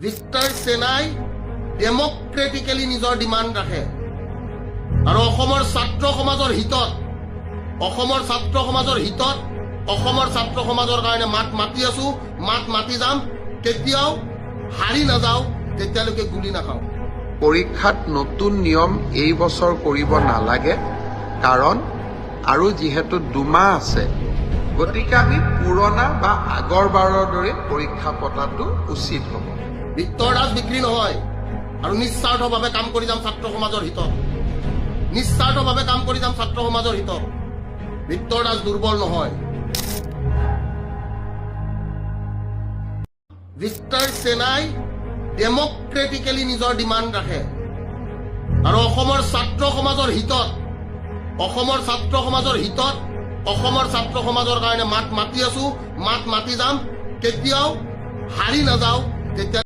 Victor সেনাই ডেমক্ৰেটিকেলি নিজৰ demand ৰাখে আৰু অসমৰ ছাত্ৰ সমাজৰ হিতত অসমৰ ছাত্ৰ সমাজৰ কাৰণে মাত মাতি আছো, মাত মাতি যাম। কেতিয়াও হাৰি নাযাওঁ তেতিয়ালৈকে গুলি নাখাওঁ। পৰীক্ষাত নতুন নিয়ম এই বছৰ কৰিব নালাগে, কাৰণ আৰু যিহেতু 2 মাহ আছে, গতিকে আমি পুৰণা বা আগৰ বাৰৰ দৰে পৰীক্ষা পতাটো উচিত হ'ব। বিত্তৰ ৰাজ বিক্ৰী নহয় আৰু নিস্বাৰ্থভাৱে কাম কৰি যাম ছাত্ৰ সমাজৰ হিতত। বিত্তৰ ৰাজ দুৰ্বল নহয়। ভিক্টৰ সেনাই ডেমক্ৰেটিকেলি নিজৰ ডিমাণ্ড ৰাখে আৰু অসমৰ ছাত্ৰ সমাজৰ কাৰণে মাত মাতি আছো, মাত মাতি যাম। কেতিয়াও হাৰি নাযাওঁ তেতিয়া